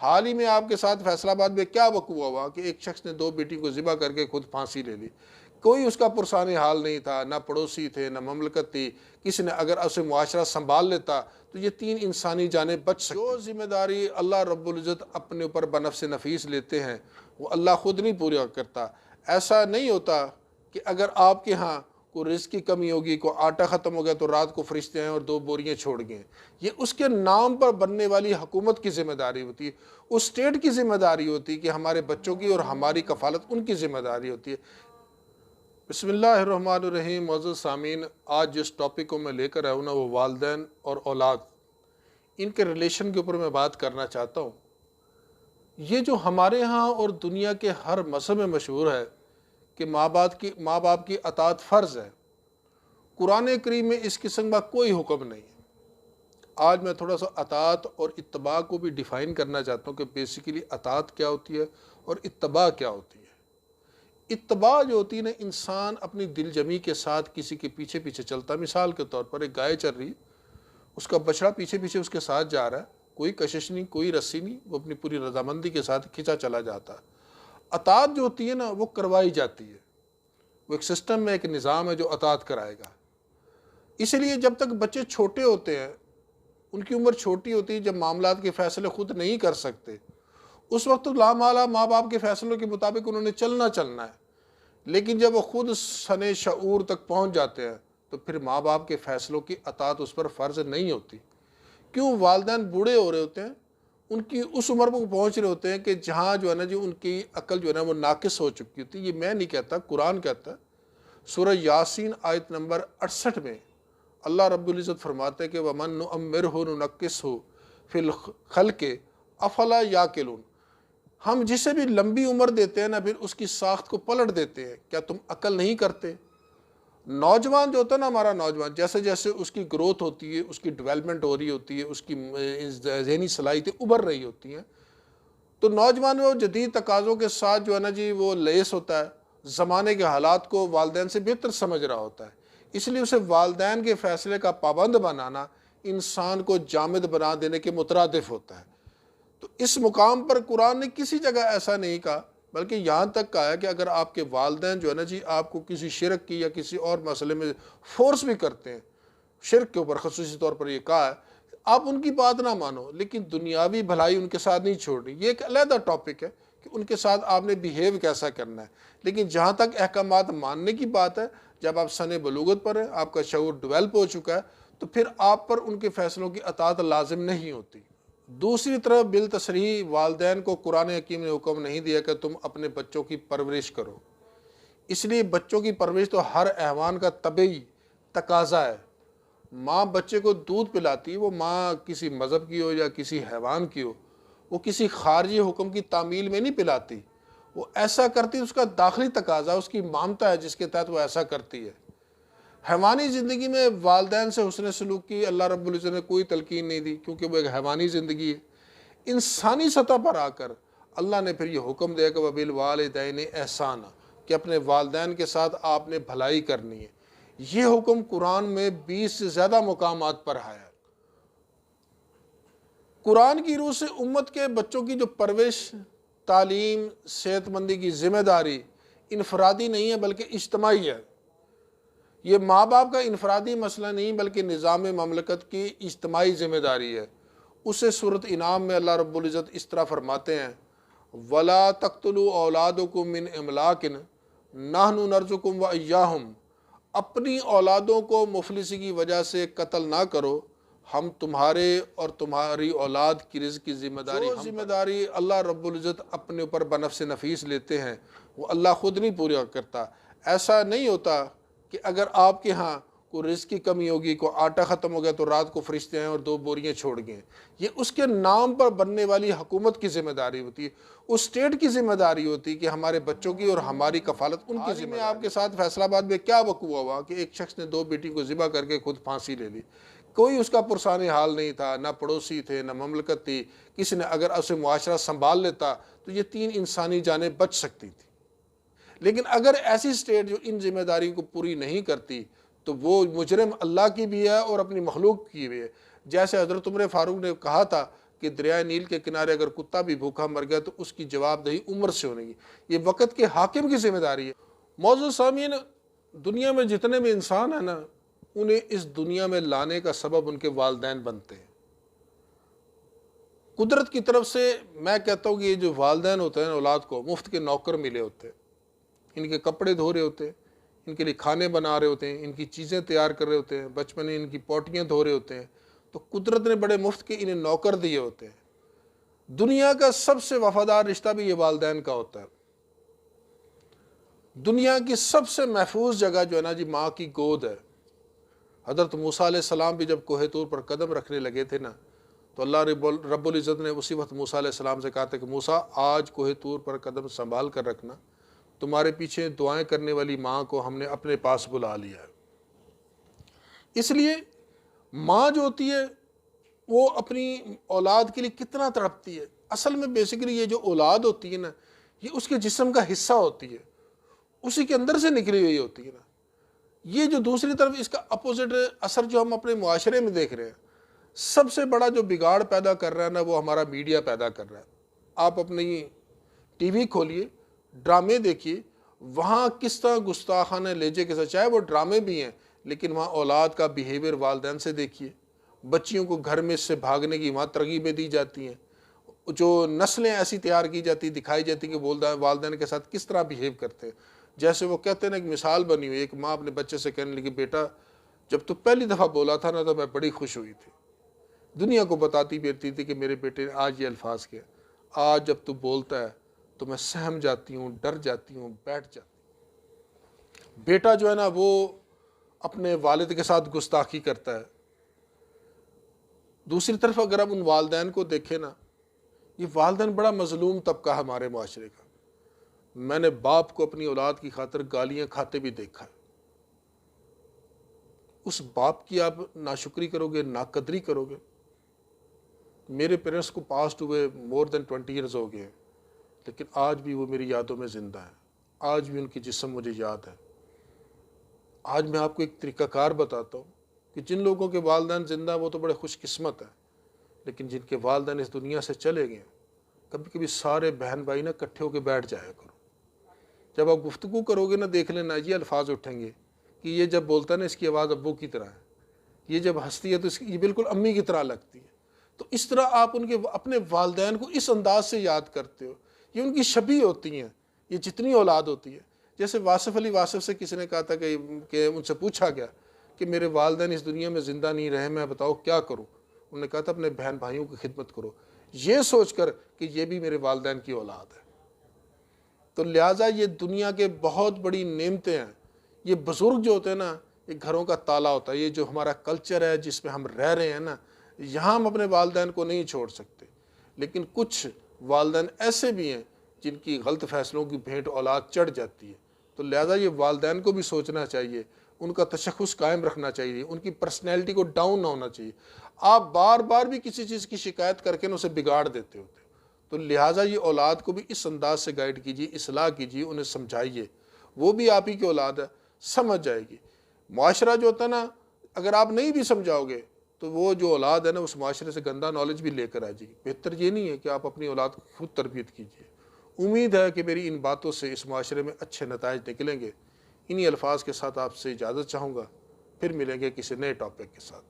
حال ہی میں آپ کے ساتھ فیصل آباد میں کیا وقوع ہوا کہ ایک شخص نے 2 بیٹی کو ذبح کر کے خود پھانسی لے لی. کوئی اس کا پرسان حال نہیں تھا، نہ پڑوسی تھے، نہ مملکت تھی. کسی نے اگر اسے معاشرہ سنبھال لیتا تو یہ 3 انسانی جانیں بچ سکتی. جو ذمہ داری اللہ رب العزت اپنے اوپر بنفس نفیس لیتے ہیں وہ اللہ خود نہیں پورا کرتا. ایسا نہیں ہوتا کہ اگر آپ کے ہاں کوئی رزق کی کمی ہوگی، کوئی آٹا ختم ہو گیا تو رات کو فرشتے ہیں اور 2 بوریاں چھوڑ گئے. یہ اس کے نام پر بننے والی حکومت کی ذمہ داری ہوتی ہے، اس اسٹیٹ کی ذمہ داری ہوتی ہے کہ ہمارے بچوں کی اور ہماری کفالت ان کی ذمہ داری ہوتی ہے. بسم اللہ الرحمن الرحیم. معزز سامعین، آج جس ٹاپک کو میں لے کر آیا ہوں نا وہ والدین اور اولاد، ان کے ریلیشن کے اوپر میں بات کرنا چاہتا ہوں. یہ جو ہمارے ہاں اور دنیا کے ہر مذہب میں مشہور ہے کہ ماں باپ کی اطاعت فرض ہے، قرآن کریم میں اس قسم کا کوئی حکم نہیں ہے. آج میں تھوڑا سا اطاعت اور اتباع کو بھی ڈیفائن کرنا چاہتا ہوں کہ بیسیکلی اطاعت کیا ہوتی ہے اور اتباع کیا ہوتی ہے. اتباع جو ہوتی ہے نا، انسان اپنی دل جمی کے ساتھ کسی کے پیچھے پیچھے چلتا ہے. مثال کے طور پر ایک گائے چل رہی ہے، اس کا بچڑا پیچھے پیچھے اس کے ساتھ جا رہا ہے، کوئی کشش نہیں، کوئی رسی نہیں، وہ اپنی پوری رضامندی کے ساتھ کھینچا چلا جاتا ہے. اطاعت جو ہوتی ہے نا وہ کروائی جاتی ہے، وہ ایک سسٹم ہے، ایک نظام ہے جو اطاعت کرائے گا. اسی لیے جب تک بچے چھوٹے ہوتے ہیں، ان کی عمر چھوٹی ہوتی ہے، جب معاملات کے فیصلے خود نہیں کر سکتے، اس وقت تو لامالا ماں باپ کے فیصلوں کے مطابق انہوں نے چلنا ہے. لیکن جب وہ خود سن شعور تک پہنچ جاتے ہیں تو پھر ماں باپ کے فیصلوں کی اطاعت اس پر فرض نہیں ہوتی. کیوں؟ والدین بوڑھے ہو رہے ہوتے ہیں، ان کی اس عمر پر پہنچ رہے ہوتے ہیں کہ جہاں جو ہے نا ان کی عقل جو ہے نا وہ ناقص ہو چکی ہوتی ہے. یہ میں نہیں کہتا، قرآن کہتا ہے. سورہ یاسین آیت نمبر 68 میں اللہ رب العزت فرماتے ہیں کہ وَمَن نُعَمِّرْهُ نُنَقِّصْهُ فِي الْخَلْقِ أَفَلَا يَعْقِلُونَ. ہم جسے بھی لمبی عمر دیتے ہیں نا پھر اس کی ساخت کو پلٹ دیتے ہیں. کیا تم عقل نہیں کرتے؟ نوجوان جو ہوتا ہے نا، ہمارا نوجوان، جیسے جیسے اس کی گروتھ ہوتی ہے، اس کی ڈیولپمنٹ ہو رہی ہوتی ہے، اس کی ذہنی صلاحیتیں ابھر رہی ہوتی ہیں، تو نوجوان وہ جدید تقاضوں کے ساتھ جو ہے نا وہ لیس ہوتا ہے، زمانے کے حالات کو والدین سے بہتر سمجھ رہا ہوتا ہے. اس لیے اسے والدین کے فیصلے کا پابند بنانا انسان کو جامد بنا دینے کے مترادف ہوتا ہے. تو اس مقام پر قرآن نے کسی جگہ ایسا نہیں کہا، بلکہ یہاں تک کہا ہے کہ اگر آپ کے والدین جو ہے نا آپ کو کسی شرک کی یا کسی اور مسئلے میں فورس بھی کرتے ہیں، شرک کے اوپر خصوصی طور پر یہ کہا ہے، آپ ان کی بات نہ مانو، لیکن دنیاوی بھلائی ان کے ساتھ نہیں چھوڑنی. یہ ایک علیحدہ ٹاپک ہے کہ ان کے ساتھ آپ نے بیہیو کیسا کرنا ہے. لیکن جہاں تک احکامات ماننے کی بات ہے، جب آپ سن بلوغت پر ہیں، آپ کا شعور ڈیولپ ہو چکا ہے، تو پھر آپ پر ان کے فیصلوں کی اطاعت لازم نہیں ہوتی. دوسری طرف بالتصریح والدین کو قرآن حکیم نے حکم نہیں دیا کہ تم اپنے بچوں کی پرورش کرو. اس لیے بچوں کی پرورش تو ہر حیوان کا طبعی تقاضا ہے. ماں بچے کو دودھ پلاتی، وہ ماں کسی مذہب کی ہو یا کسی حیوان کی ہو، وہ کسی خارجی حکم کی تعمیل میں نہیں پلاتی. وہ ایسا کرتی، اس کا داخلی تقاضا، اس کی مامتا ہے جس کے تحت وہ ایسا کرتی ہے. حیوانی زندگی میں والدین سے حسن سلوک کی اللہ رب العزت نے کوئی تلقین نہیں دی، کیونکہ وہ ایک حیوانی زندگی ہے. انسانی سطح پر آ کر اللہ نے پھر یہ حکم دیا کہ وَبِالْوَالِدَيْنِ احسانا، کہ اپنے والدین کے ساتھ آپ نے بھلائی کرنی ہے. یہ حکم قرآن میں 20 سے زیادہ مقامات پر آیا ہے. قرآن کی روح سے امت کے بچوں کی جو پرورش، تعلیم، صحت مندی کی ذمہ داری انفرادی نہیں ہے بلکہ اجتماعی ہے. یہ ماں باپ کا انفرادی مسئلہ نہیں بلکہ نظام مملکت کی اجتماعی ذمہ داری ہے. اسے سورۃ انعام میں اللہ رب العزت اس طرح فرماتے ہیں وَلَا تَقْتُلُوا أَوْلَادَكُم مِّنْ إِمْلَاقٍ نَحْنُ نَرْزُقُكُم وَإِيَّاهُمْ. اپنی اولادوں کو مفلسی کی وجہ سے قتل نہ کرو، ہم تمہارے اور تمہاری اولاد کی رزق کی ذمہ داری اللہ رب العزت اپنے اوپر بنفس نفیس لیتے ہیں، وہ اللہ خود نہیں پورا کرتا. ایسا نہیں ہوتا کہ اگر آپ کے ہاں کوئی رزق کی کمی ہوگی، کوئی آٹا ختم ہو گیا تو رات کو فرشتے ہیں اور 2 بوریاں چھوڑ گئے. یہ اس کے نام پر بننے والی حکومت کی ذمہ داری ہوتی ہے، اس اسٹیٹ کی ذمہ داری ہوتی ہے کہ ہمارے بچوں کی اور ہماری کفالت ان کی ذمہ داری. آپ کے ساتھ فیصل آباد میں کیا وقوع ہوا کہ ایک شخص نے 2 بیٹی کو ذبح کر کے خود پھانسی لے لی. کوئی اس کا پرسان حال نہیں تھا، نہ پڑوسی تھے، نہ مملکت تھی. کسی نے اگر اسے معاشرہ سنبھال لیتا تو یہ 3 انسانی جانیں بچ سکتی تھی. لیکن اگر ایسی اسٹیٹ جو ان ذمہ داری کو پوری نہیں کرتی تو وہ مجرم اللہ کی بھی ہے اور اپنی مخلوق کی بھی ہے. جیسے حضرت عمر فاروق نے کہا تھا کہ دریائے نیل کے کنارے اگر کتا بھی بھوکا مر گیا تو اس کی جواب دہی عمر سے ہونے گی. یہ وقت کے حاکم کی ذمہ داری ہے. معزز سامعین، دنیا میں جتنے بھی انسان ہیں نا، انہیں اس دنیا میں لانے کا سبب ان کے والدین بنتے ہیں. قدرت کی طرف سے میں کہتا ہوں کہ یہ جو والدین ہوتے ہیں اولاد کو مفت کے نوکر ملے ہوتے ہیں. ان کے کپڑے دھو رہے ہوتے ہیں، ان کے لیے کھانے بنا رہے ہوتے ہیں، ان کی چیزیں تیار کر رہے ہوتے ہیں، بچپن میں ان کی پوٹیاں دھو رہے ہوتے ہیں. تو قدرت نے بڑے مفت کے انہیں نوکر دیے ہوتے ہیں. دنیا کا سب سے وفادار رشتہ بھی یہ والدین کا ہوتا ہے. دنیا کی سب سے محفوظ جگہ جو ہے نا جی، ماں کی گود ہے. حضرت موسیٰ علیہ السلام بھی جب کوہ طور پر قدم رکھنے لگے تھے نا، تو اللہ رب العزت نے اسی وقت موسیٰ علیہ السلام سے کہا تھا کہ موسیٰ، آج کوہ طور پر قدم سنبھال کر رکھنا، تمہارے پیچھے دعائیں کرنے والی ماں کو ہم نے اپنے پاس بلا لیا ہے. اس لیے ماں جو ہوتی ہے وہ اپنی اولاد کے لیے کتنا تڑپتی ہے. اصل میں بیسیکلی یہ جو اولاد ہوتی ہے نا، یہ اس کے جسم کا حصہ ہوتی ہے، اسی کے اندر سے نکلی ہوئی ہوتی ہے نا. یہ جو دوسری طرف اس کا اپوزٹ اثر جو ہم اپنے معاشرے میں دیکھ رہے ہیں، سب سے بڑا جو بگاڑ پیدا کر رہا ہے نا، وہ ہمارا میڈیا پیدا کر رہا ہے. آپ اپنی ٹی وی کھولیے، ڈرامے دیکھیے، وہاں کس طرح گستاخانہ لہجے کے ساتھ، چاہے وہ ڈرامے بھی ہیں لیکن وہاں اولاد کا بیہیویئر والدین سے دیکھیے. بچیوں کو گھر میں سے بھاگنے کی وہاں ترغیبیں دی جاتی ہیں. جو نسلیں ایسی تیار کی جاتی، دکھائی جاتی کہ والدین کے ساتھ کس طرح بیہیو کرتے ہیں. جیسے وہ کہتے ہیں نا، ایک مثال بنی ہوئی، ایک ماں اپنے بچے سے کہنے لگی، بیٹا جب تو پہلی دفعہ بولا تھا نا تو میں بڑی خوش ہوئی تھی. دنیا کو بتاتی پھرتی تھی کہ میرے بیٹے نے آج یہ الفاظ کیا. آج جب تو بولتا ہے تو میں سہم جاتی ہوں، ڈر جاتی ہوں، بیٹھ جاتی ہوں. بیٹا جو ہے نا وہ اپنے والد کے ساتھ گستاخی کرتا ہے. دوسری طرف اگر آپ ان والدین کو دیکھیں نا، یہ والدین بڑا مظلوم طبقہ ہے ہمارے معاشرے کا. میں نے باپ کو اپنی اولاد کی خاطر گالیاں کھاتے بھی دیکھا ہے. اس باپ کی آپ ناشکری کرو گے، ناقدری کرو گے. میرے پیرنٹس کو پاسٹ ہوئے مور دین 20 ایئرز ہو گئے، لیکن آج بھی وہ میری یادوں میں زندہ ہے. آج بھی ان کی جسم مجھے یاد ہے. آج میں آپ کو ایک طریقہ کار بتاتا ہوں کہ جن لوگوں کے والدین زندہ ہیں وہ تو بڑے خوش قسمت ہیں، لیکن جن کے والدین اس دنیا سے چلے گئے، کبھی کبھی سارے بہن بھائی نا اکٹھے ہو کے بیٹھ جایا کرو. جب آپ گفتگو کرو گے نا، دیکھ لینا یہ الفاظ اٹھیں گے کہ یہ جب بولتا ہے نا اس کی آواز ابو کی طرح ہے، یہ جب ہنستی ہے تو یہ بالکل امی کی طرح لگتی ہے. تو اس طرح آپ ان کے اپنے والدین کو اس انداز سے یاد کرتے ہو. یہ ان کی شبیہ ہوتی ہیں، یہ جتنی اولاد ہوتی ہے. جیسے واصف علی واصف سے کسی نے کہا تھا کہ ان سے پوچھا گیا کہ میرے والدین اس دنیا میں زندہ نہیں رہے، میں بتاؤ کیا کروں. انہوں نے کہا تھا اپنے بہن بھائیوں کی خدمت کرو، یہ سوچ کر کہ یہ بھی میرے والدین کی اولاد ہے. تو لہٰذا یہ دنیا کے بہت بڑی نعمتیں ہیں. یہ بزرگ جو ہوتے ہیں نا، یہ گھروں کا تالا ہوتا ہے. یہ جو ہمارا کلچر ہے جس میں ہم رہ رہے ہیں نا، یہاں ہم اپنے والدین کو نہیں چھوڑ سکتے. لیکن کچھ والدین ایسے بھی ہیں جن کی غلط فیصلوں کی بھینٹ اولاد چڑھ جاتی ہے. تو لہٰذا یہ والدین کو بھی سوچنا چاہیے، ان کا تشخص قائم رکھنا چاہیے، ان کی پرسنالٹی کو ڈاؤن نہ ہونا چاہیے. آپ بار بار بھی کسی چیز کی شکایت کر کے اسے بگاڑ دیتے ہوتے. تو لہٰذا یہ اولاد کو بھی اس انداز سے گائیڈ کیجیے، اصلاح کیجیے، انہیں سمجھائیے. وہ بھی آپ ہی کی اولاد ہے، سمجھ جائے گی. معاشرہ جو ہوتا ہے نا، اگر آپ نہیں بھی سمجھاؤ گے تو وہ جو اولاد ہے نا اس معاشرے سے گندہ نالج بھی لے کر آ جائے گی. بہتر یہ نہیں ہے کہ آپ اپنی اولاد کو خود تربیت کیجیے. امید ہے کہ میری ان باتوں سے اس معاشرے میں اچھے نتائج نکلیں گے. انہی الفاظ کے ساتھ آپ سے اجازت چاہوں گا، پھر ملیں گے کسی نئے ٹاپک کے ساتھ.